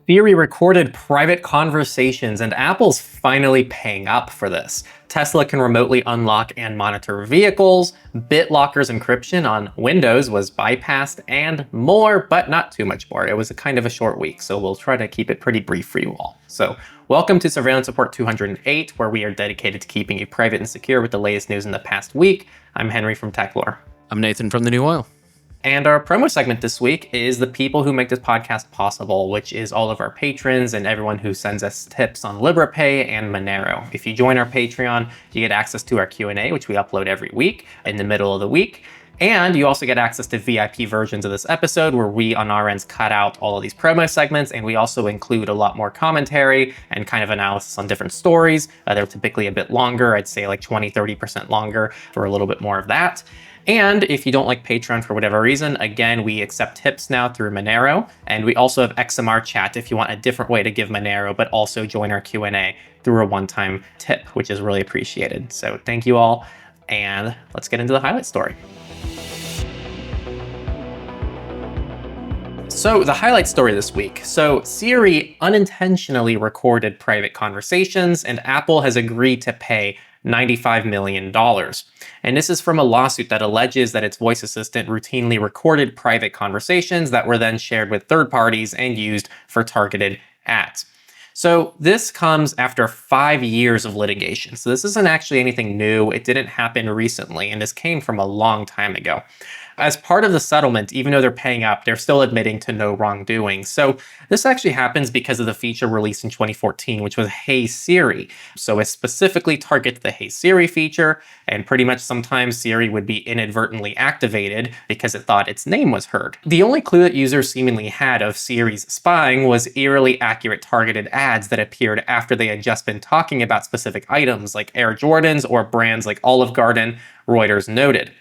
Siri recorded private conversations, and Apple's finally paying up for this. Tesla can remotely unlock and monitor vehicles, Bitlocker's encryption on Windows was bypassed, and more, but not too much more. It was a kind of a short week, so we'll try to keep it pretty brief for you all. So welcome to Surveillance Report 208, where we are dedicated to keeping you private and secure with the latest news in the past week. I'm Henry from Techlore. I'm Nathan from The New Oil. And our promo segment this week is the people who make this podcast possible, which is all of our patrons and everyone who sends us tips on LibrePay and Monero. If you join our Patreon, you get access to our Q&A, which we upload every week in the middle of the week. And you also get access to VIP versions of this episode where we on our ends cut out all of these promo segments, and we also include a lot more commentary and kind of analysis on different stories. They're typically a bit longer. I'd say like 20-30% longer for a little bit more of that. And if you don't like Patreon for whatever reason, again, we accept tips now through Monero. And we also have XMR chat if you want a different way to give Monero, but also join our Q&A through a one-time tip, which is really appreciated. So thank you all. And let's get into the highlight story. So the highlight story this week. So Siri unintentionally recorded private conversations, and Apple has agreed to pay $95 million. And this is from a lawsuit that alleges that its voice assistant routinely recorded private conversations that were then shared with third parties and used for targeted ads. So this comes after 5 years of litigation. So this isn't actually anything new. It didn't happen recently, and this came from a long time ago. As part of the settlement, even though they're paying up, they're still admitting to no wrongdoing. So this actually happens because of the feature released in 2014, which was Hey Siri. So it specifically targets the Hey Siri feature, and pretty much sometimes Siri would be inadvertently activated because it thought its name was heard. The only clue that users seemingly had of Siri's spying was eerily accurate targeted ads that appeared after they had just been talking about specific items like Air Jordans or brands like Olive Garden, Reuters noted.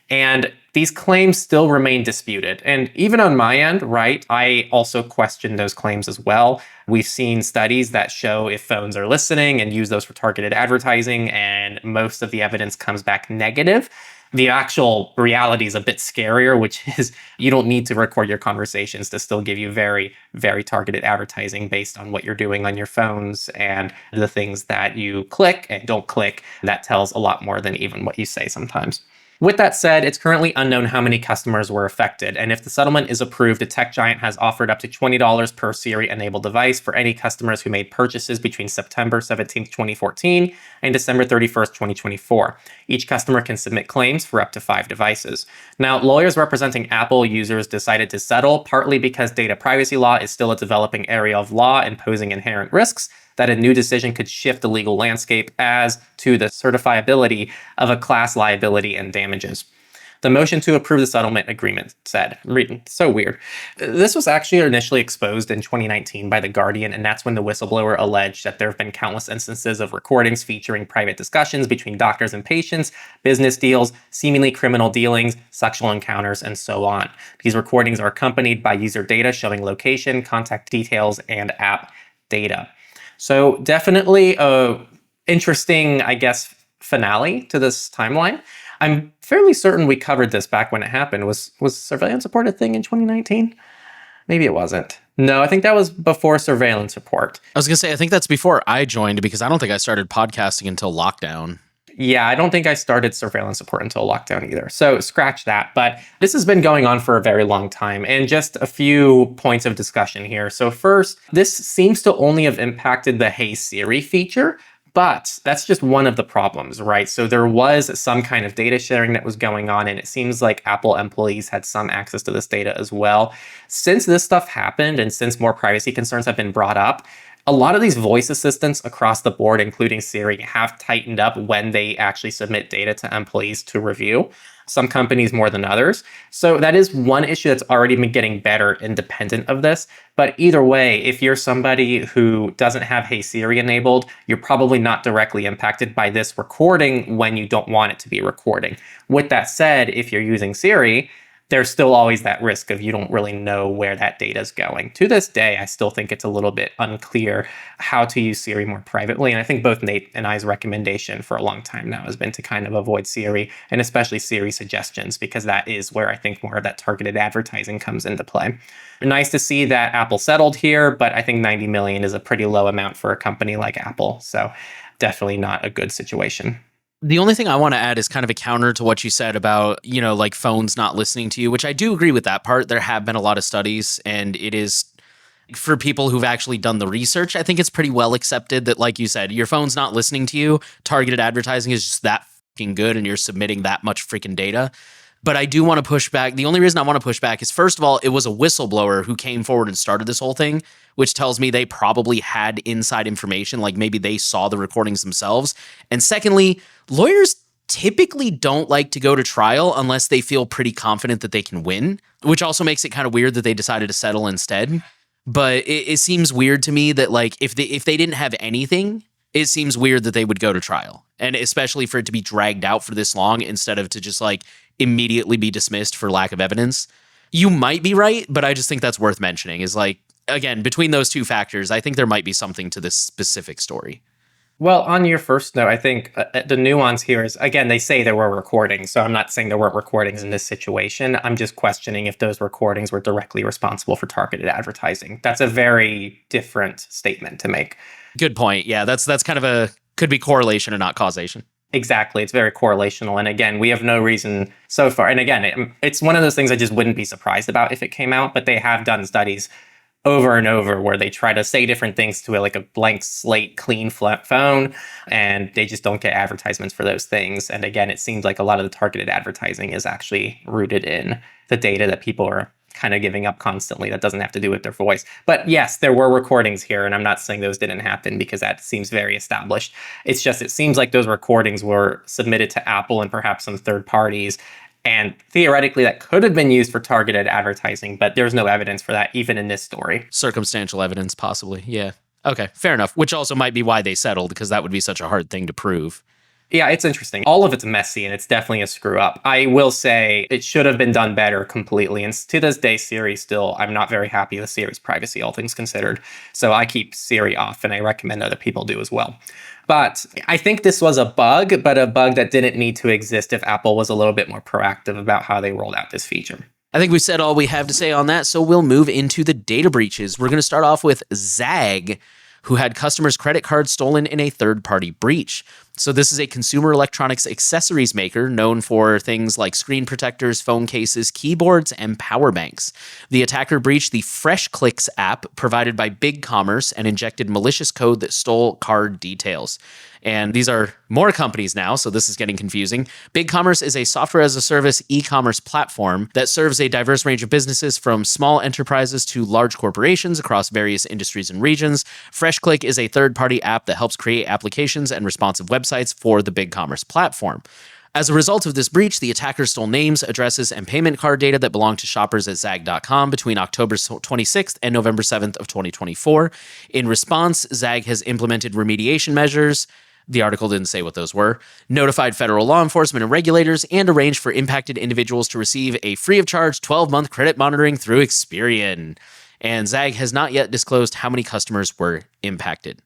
And these claims still remain disputed. And even on my end, right, I also question those claims as well. We've seen studies that show if phones are listening and use those for targeted advertising, and most of the evidence comes back negative. The actual reality is a bit scarier, which is you don't need to record your conversations to still give you very, very targeted advertising based on what you're doing on your phones and the things that you click and don't click. That tells a lot more than even what you say sometimes. With that said, it's currently unknown how many customers were affected, and if the settlement is approved, the tech giant has offered up to $20 per Siri-enabled device for any customers who made purchases between September 17, 2014 and December 31st, 2024. Each customer can submit claims for up to 5 devices. Now, lawyers representing Apple users decided to settle, partly because data privacy law is still a developing area of law and posing inherent risks that a new decision could shift the legal landscape as to the certifiability of a class liability and damages. The motion to approve the settlement agreement said, I'm reading, so weird. This was actually initially exposed in 2019 by The Guardian, and that's when the whistleblower alleged that there have been countless instances of recordings featuring private discussions between doctors and patients, business deals, seemingly criminal dealings, sexual encounters, and so on. These recordings are accompanied by user data showing location, contact details, and app data. So definitely a interesting, I guess, finale to this timeline. I'm fairly certain we covered this back when it happened. Was Surveillance Report a thing in 2019? Maybe it wasn't. No, I think that was before Surveillance Report. I was going to say, I think that's before I joined because I don't think I started podcasting until lockdown. Yeah, I don't think I started Surveillance Report until lockdown either. So scratch that. But this has been going on for a very long time. And just a few points of discussion here. So first, this seems to only have impacted the Hey Siri feature. But that's just one of the problems, right? So there was some kind of data sharing that was going on, and it seems like Apple employees had some access to this data as well. Since this stuff happened and since more privacy concerns have been brought up, a lot of these voice assistants across the board, including Siri, have tightened up when they actually submit data to employees to review. Some companies more than others. So that is one issue that's already been getting better independent of this. But either way, if you're somebody who doesn't have Hey Siri enabled, you're probably not directly impacted by this recording when you don't want it to be recording. With that said, if you're using Siri, there's still always that risk of you don't really know where that data is going. To this day, I still think it's a little bit unclear how to use Siri more privately. And I think both Nate and I's recommendation for a long time now has been to kind of avoid Siri, and especially Siri suggestions, because that is where I think more of that targeted advertising comes into play. Nice to see that Apple settled here, but I think 90 million is a pretty low amount for a company like Apple. So definitely not a good situation. The only thing I want to add is kind of a counter to what you said about, like phones not listening to you, which I do agree with that part. There have been a lot of studies, and it is for people who've actually done the research. I think it's pretty well accepted that, like you said, your phone's not listening to you. Targeted advertising is just that fucking good, and you're submitting that much freaking data. But I do want to push back. The only reason I want to push back is, first of all, it was a whistleblower who came forward and started this whole thing, which tells me they probably had inside information, like maybe they saw the recordings themselves. And secondly, lawyers typically don't like to go to trial unless they feel pretty confident that they can win, which also makes it kind of weird that they decided to settle instead. But it seems weird to me that, like, if they didn't have anything, it seems weird that they would go to trial. And especially for it to be dragged out for this long instead of to just like immediately be dismissed for lack of evidence. You might be right, but I just think that's worth mentioning is, like, again, between those two factors, I think there might be something to this specific story. Well, on your first note, I think the nuance here is, again, they say there were recordings. So I'm not saying there weren't recordings in this situation. I'm just questioning if those recordings were directly responsible for targeted advertising. That's a very different statement to make. Good point. Yeah, that's kind of could be correlation and not causation. Exactly. It's very correlational. And again, we have no reason so far. And again, it's one of those things I just wouldn't be surprised about if it came out, but they have done studies over and over where they try to say different things to like a blank slate, clean phone, and they just don't get advertisements for those things. And again, it seems like a lot of the targeted advertising is actually rooted in the data that people are kind of giving up constantly. That doesn't have to do with their voice. But yes, there were recordings here, and I'm not saying those didn't happen because that seems very established. It's just, it seems like those recordings were submitted to Apple and perhaps some third parties. And theoretically, that could have been used for targeted advertising, but there's no evidence for that, even in this story. Circumstantial evidence, possibly. Yeah. Okay, fair enough. Which also might be why they settled, because that would be such a hard thing to prove. Yeah, it's interesting. All of it's messy, and it's definitely a screw up. I will say it should have been done better completely. And to this day, Siri still, I'm not very happy with Siri's privacy, all things considered. So I keep Siri off, and I recommend other people do as well. But I think this was a bug, but a bug that didn't need to exist if Apple was a little bit more proactive about how they rolled out this feature. I think we said all we have to say on that, so we'll move into the data breaches. We're going to start off with Zag, who had customers' credit cards stolen in a third-party breach. So this is a consumer electronics accessories maker known for things like screen protectors, phone cases, keyboards, and power banks. The attacker breached the FreshClicks app provided by BigCommerce and injected malicious code that stole card details. And these are more companies now, so this is getting confusing. BigCommerce is a software-as-a-service e-commerce platform that serves a diverse range of businesses from small enterprises to large corporations across various industries and regions. FreshClick is a third-party app that helps create applications and responsive websites for the BigCommerce platform. As a result of this breach, the attackers stole names, addresses, and payment card data that belonged to shoppers at Zag.com between October 26th and November 7th of 2024. In response, Zag has implemented remediation measures. The article didn't say what those were, notified federal law enforcement and regulators, and arranged for impacted individuals to receive a free-of-charge 12-month credit monitoring through Experian. And Zag has not yet disclosed how many customers were impacted.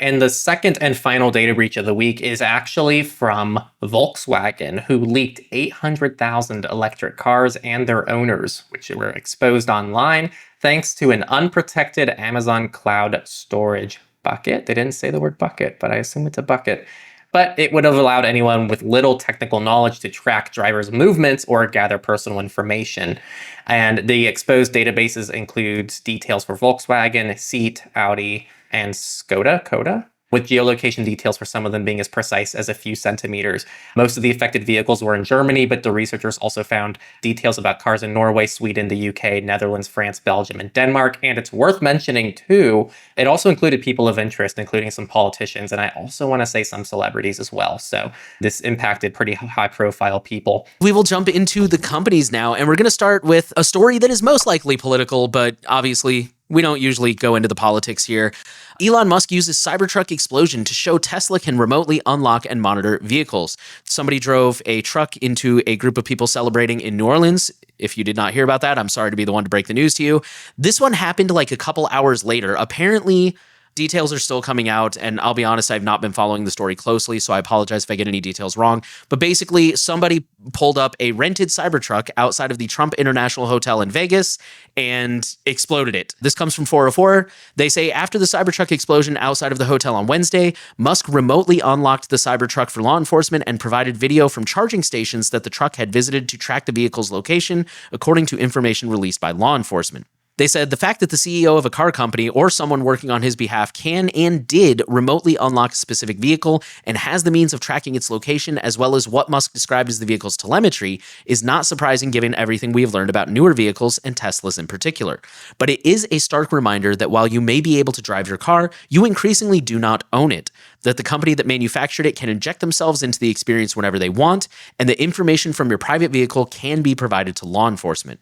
And the second and final data breach of the week is actually from Volkswagen, who leaked 800,000 electric cars and their owners, which were exposed online thanks to an unprotected Amazon cloud storage bucket. They didn't say the word bucket, but I assume it's a bucket. But it would have allowed anyone with little technical knowledge to track drivers' movements or gather personal information. And the exposed databases includes details for Volkswagen, Seat, Audi, and Skoda, with geolocation details for some of them being as precise as a few centimeters. Most of the affected vehicles were in Germany, but the researchers also found details about cars in Norway, Sweden, the UK, Netherlands, France, Belgium, and Denmark. And it's worth mentioning, too, it also included people of interest, including some politicians, and I also want to say some celebrities as well. So this impacted pretty high-profile people. We will jump into the companies now, and we're going to start with a story that is most likely political, but obviously We don't usually go into the politics here. Elon Musk uses Cybertruck explosion to show Tesla can remotely unlock and monitor vehicles. Somebody drove a truck into a group of people celebrating in New Orleans. If you did not hear about that, I'm sorry to be the one to break the news to you. This one happened like a couple hours later. Apparently, details are still coming out, and I'll be honest, I've not been following the story closely, so I apologize if I get any details wrong. But basically, somebody pulled up a rented Cybertruck outside of the Trump International Hotel in Vegas and exploded it. This comes from 404. They say after the Cybertruck explosion outside of the hotel on Wednesday, Musk remotely unlocked the Cybertruck for law enforcement and provided video from charging stations that the truck had visited to track the vehicle's location, according to information released by law enforcement. They said the fact that the CEO of a car company or someone working on his behalf can and did remotely unlock a specific vehicle and has the means of tracking its location as well as what Musk described as the vehicle's telemetry is not surprising given everything we have learned about newer vehicles and Teslas in particular. But it is a stark reminder that while you may be able to drive your car, you increasingly do not own it. That the company that manufactured it can inject themselves into the experience whenever they want, and the information from your private vehicle can be provided to law enforcement.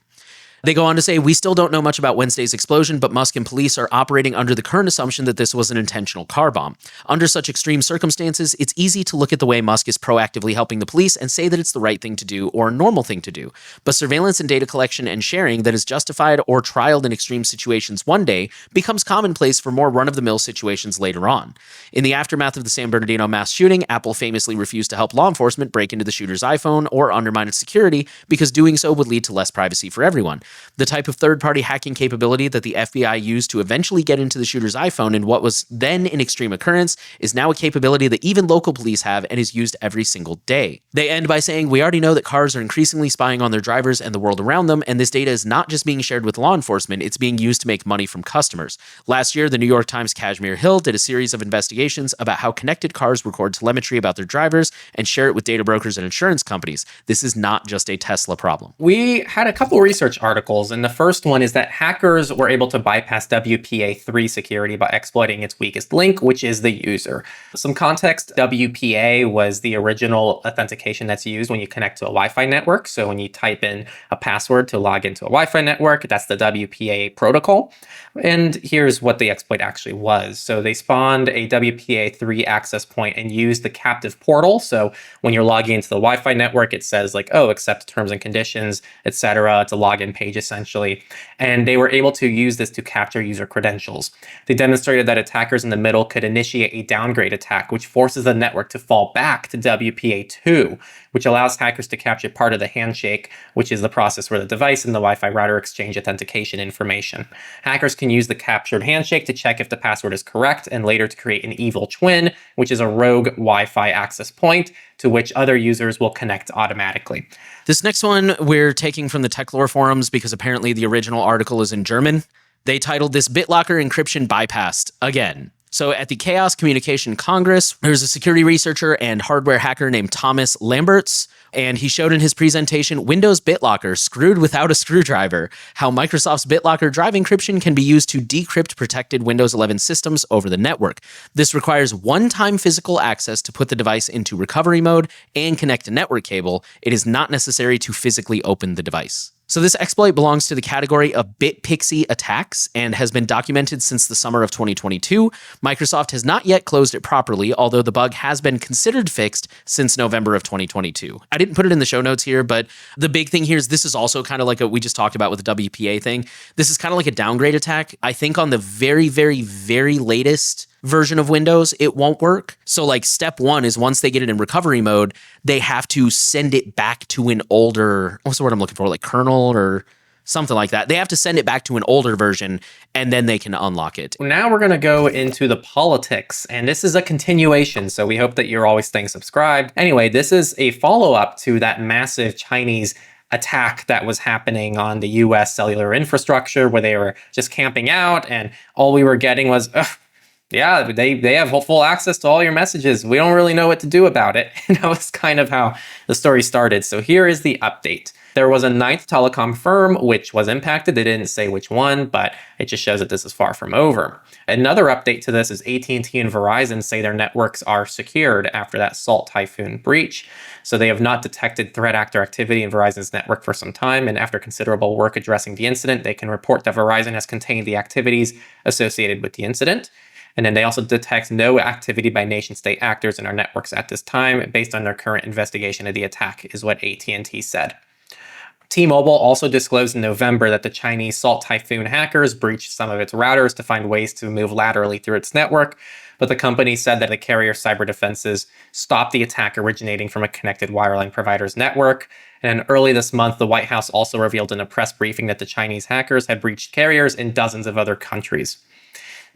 They go on to say, we still don't know much about Wednesday's explosion, but Musk and police are operating under the current assumption that this was an intentional car bomb. Under such extreme circumstances, it's easy to look at the way Musk is proactively helping the police and say that it's the right thing to do or a normal thing to do. But surveillance and data collection and sharing that is justified or trialed in extreme situations one day becomes commonplace for more run-of-the-mill situations later on. In the aftermath of the San Bernardino mass shooting, Apple famously refused to help law enforcement break into the shooter's iPhone or undermine its security because doing so would lead to less privacy for everyone. The type of third-party hacking capability that the FBI used to eventually get into the shooter's iPhone in what was then an extreme occurrence is now a capability that even local police have and is used every single day. They end by saying, we already know that cars are increasingly spying on their drivers and the world around them, and this data is not just being shared with law enforcement, it's being used to make money from customers. Last year, the New York Times' Kashmir Hill did a series of investigations about how connected cars record telemetry about their drivers and share it with data brokers and insurance companies. This is not just a Tesla problem. We had a couple research articles, and the first one is that hackers were able to bypass WPA3 security by exploiting its weakest link, which is the user. Some context, WPA was the original authentication that's used when you connect to a Wi-Fi network. So when you type in a password to log into a Wi-Fi network, that's the WPA protocol. And here's what the exploit actually was. So they spawned a WPA3 access point and used the captive portal. So when you're logging into the Wi-Fi network, it says like, oh, accept terms and conditions, etc. It's a login page essentially. And they were able to use this to capture user credentials. They demonstrated that attackers in the middle could initiate a downgrade attack, which forces the network to fall back to WPA2, which allows hackers to capture part of the handshake, which is the process where the device and the Wi-Fi router exchange authentication information. Hackers can use the captured handshake to check if the password is correct and later to create an evil twin, which is a rogue Wi-Fi access point to which other users will connect automatically. This next one we're taking from the Techlore forums because apparently the original article is in German. They titled this Bitlocker encryption bypassed again. So at the Chaos Communication Congress, there's a security researcher and hardware hacker named Thomas Lamberts, and he showed in his presentation Windows Bitlocker screwed without a screwdriver, how Microsoft's Bitlocker drive encryption can be used to decrypt protected Windows 11 systems over the network. This requires one-time physical access to put the device into recovery mode and connect a network cable. It is not necessary to physically open the device. So this exploit belongs to the category of BitPixie attacks and has been documented since the summer of 2022. Microsoft has not yet closed it properly, although the bug has been considered fixed since November of 2022. I didn't put it in the show notes here, but the big thing here is this is also kind of like what we just talked about with the WPA thing. This is kind of like a downgrade attack. I think on the very, very, very latest version of Windows, it won't work. So like step one is once they get it in recovery mode, they have to send it back to an older, what's the word I'm looking for? Like kernel or something like that. They have to send it back to an older version and then they can unlock it. Now we're going to go into the politics, and this is a continuation. So we hope that you're always staying subscribed. Anyway, this is a follow-up to that massive Chinese attack that was happening on the US cellular infrastructure where they were just camping out and all we were getting was, yeah, they have full access to all your messages. We don't really know what to do about it. And that was kind of how the story started. So here is the update. There was a ninth telecom firm which was impacted. They didn't say which one, but it just shows that this is far from over. Another update to this is AT&T and Verizon say their networks are secured after that Salt Typhoon breach. So they have not detected threat actor activity in Verizon's network for some time, and after considerable work addressing the incident, they can report that Verizon has contained the activities associated with the incident. And then they also detect no activity by nation-state actors in our networks at this time, based on their current investigation of the attack, is what AT&T said. T-Mobile also disclosed in November that the Chinese Salt Typhoon hackers breached some of its routers to find ways to move laterally through its network, but the company said that the carrier's cyber defenses stopped the attack originating from a connected wireline provider's network. And early this month, the White House also revealed in a press briefing that the Chinese hackers had breached carriers in dozens of other countries.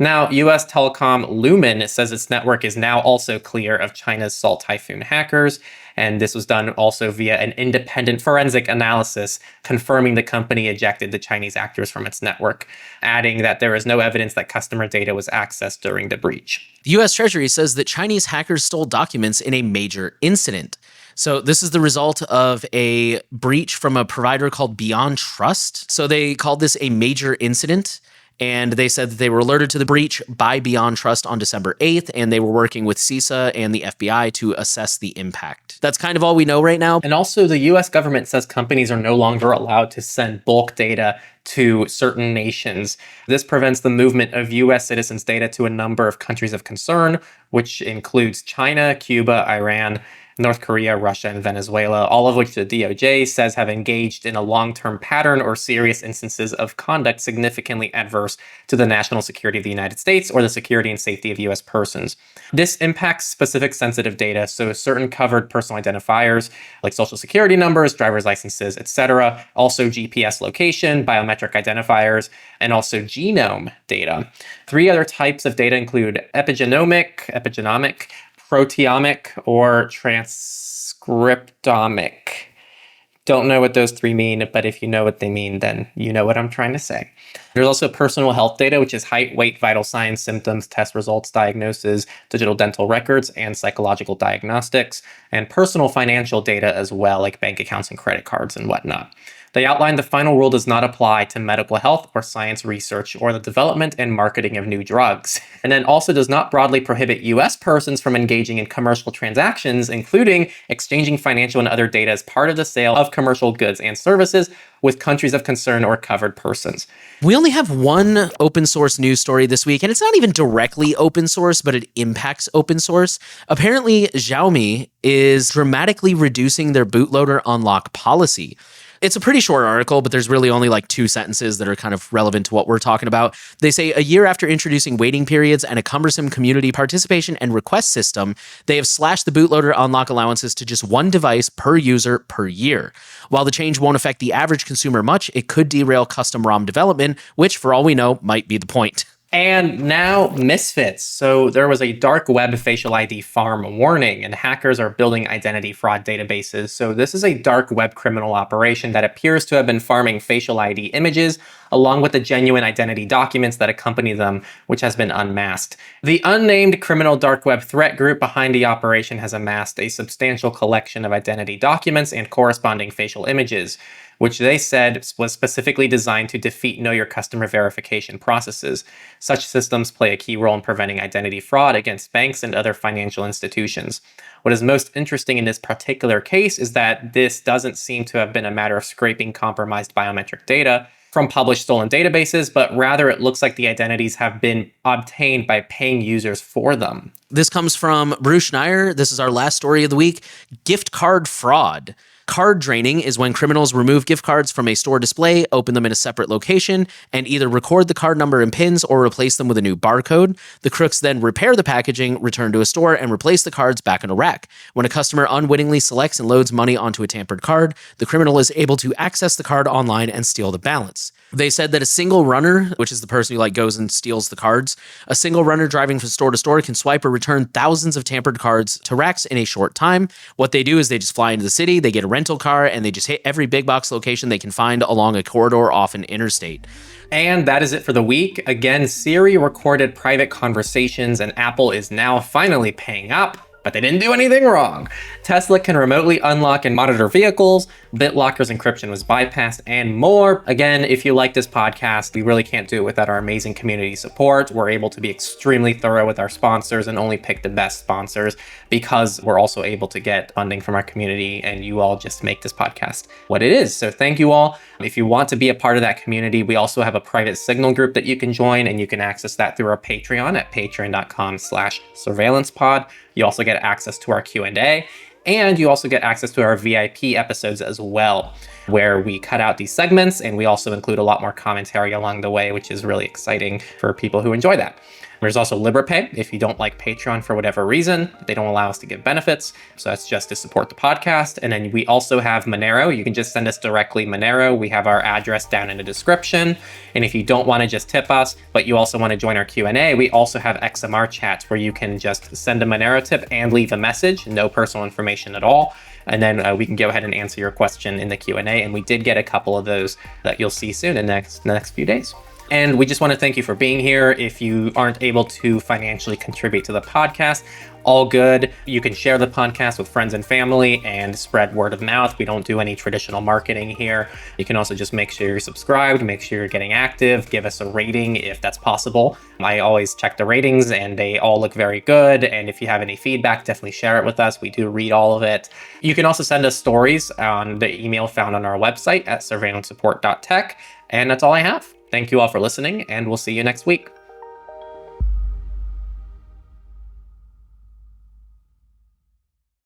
Now, US telecom Lumen says its network is now also clear of China's Salt Typhoon hackers, and this was done also via an independent forensic analysis confirming the company ejected the Chinese actors from its network, adding that there is no evidence that customer data was accessed during the breach. The US Treasury says that Chinese hackers stole documents in a major incident. So this is the result of a breach from a provider called Beyond Trust. So they called this a major incident. And they said that they were alerted to the breach by Beyond Trust on December 8th, and they were working with CISA and the FBI to assess the impact. That's kind of all we know right now. And also, the US government says companies are no longer allowed to send bulk data to certain nations. This prevents the movement of US citizens' data to a number of countries of concern, which includes China, Cuba, Iran, North Korea, Russia, and Venezuela, all of which the DOJ says have engaged in a long-term pattern or serious instances of conduct significantly adverse to the national security of the United States or the security and safety of US persons. This impacts specific sensitive data, so certain covered personal identifiers like social security numbers, driver's licenses, etc., also GPS location, biometric identifiers, and also genome data. Three other types of data include epigenomic, proteomic, or transcriptomic. Don't know what those three mean, but if you know what they mean, then you know what I'm trying to say. There's also personal health data, which is height, weight, vital signs, symptoms, test results, diagnosis, digital dental records, and psychological diagnostics, and personal financial data as well, like bank accounts and credit cards and whatnot. They outlined the final rule does not apply to medical health or science research or the development and marketing of new drugs, and then also does not broadly prohibit US persons from engaging in commercial transactions, including exchanging financial and other data as part of the sale of commercial goods and services with countries of concern or covered persons. We only have one open source news story this week, and it's not even directly open source, but it impacts open source. Apparently, Xiaomi is dramatically reducing their bootloader unlock policy. It's a pretty short article, but there's really only like 2 sentences that are kind of relevant to what we're talking about. They say a year after introducing waiting periods and a cumbersome community participation and request system, they have slashed the bootloader unlock allowances to just one device per user per year. While the change won't affect the average consumer much, it could derail custom ROM development, which for all we know might be the point. And now Misfits. So there was a dark web facial ID farm warning, and hackers are building identity fraud databases. So this is a dark web criminal operation that appears to have been farming facial ID images along with the genuine identity documents that accompany them, which has been unmasked. The unnamed criminal dark web threat group behind the operation has amassed a substantial collection of identity documents and corresponding facial images, which they said was specifically designed to defeat Know Your Customer verification processes. Such systems play a key role in preventing identity fraud against banks and other financial institutions. What is most interesting in this particular case is that this doesn't seem to have been a matter of scraping compromised biometric data from published stolen databases, but rather it looks like the identities have been obtained by paying users for them. This comes from Bruce Schneier. This is our last story of the week. Gift card fraud. Card draining is when criminals remove gift cards from a store display, open them in a separate location, and either record the card number and pins or replace them with a new barcode. The crooks then repair the packaging, return to a store, and replace the cards back in a rack. When a customer unwittingly selects and loads money onto a tampered card, the criminal is able to access the card online and steal the balance. They said that a single runner, which is the person who goes and steals the cards, a single runner driving from store to store can swipe or return thousands of tampered cards to racks in a short time. What they do is they just fly into the city, they get a rental car, and they just hit every big box location they can find along a corridor off an interstate. And that is it for the week. Again, Siri recorded private conversations, and Apple is now finally paying up. but they didn't do anything wrong. Tesla can remotely unlock and monitor vehicles, Bitlocker's encryption was bypassed, and more. Again, if you like this podcast, we really can't do it without our amazing community support. We're able to be extremely thorough with our sponsors and only pick the best sponsors because we're also able to get funding from our community, and you all just make this podcast what it is. So thank you all. If you want to be a part of that community, we also have a private Signal group that you can join, and you can access that through our Patreon at patreon.com/surveillancepod. You also get access to our Q&A, and you also get access to our VIP episodes as well, where we cut out these segments, and we also include a lot more commentary along the way, which is really exciting for people who enjoy that. There's also LibrePay if you don't like Patreon for whatever reason. They don't allow us to give benefits, so that's just to support the podcast. And then we also have Monero. You can just send us directly Monero. We have our address down in the description. And if you don't want to just tip us, but you also want to join our Q&A, we also have XMR chats where you can just send a Monero tip and leave a message, no personal information at all. And then we can go ahead and answer your question in the Q&A. And we did get a couple of those that you'll see soon in the next few days. And we just want to thank you for being here. If you aren't able to financially contribute to the podcast, all good. You can share the podcast with friends and family and spread word of mouth. We don't do any traditional marketing here. You can also just make sure you're subscribed, make sure you're getting active, give us a rating if that's possible. I always check the ratings and they all look very good. And if you have any feedback, definitely share it with us. We do read all of it. You can also send us stories on the email found on our website at surveillancesupport.tech. And that's all I have. Thank you all for listening, and we'll see you next week.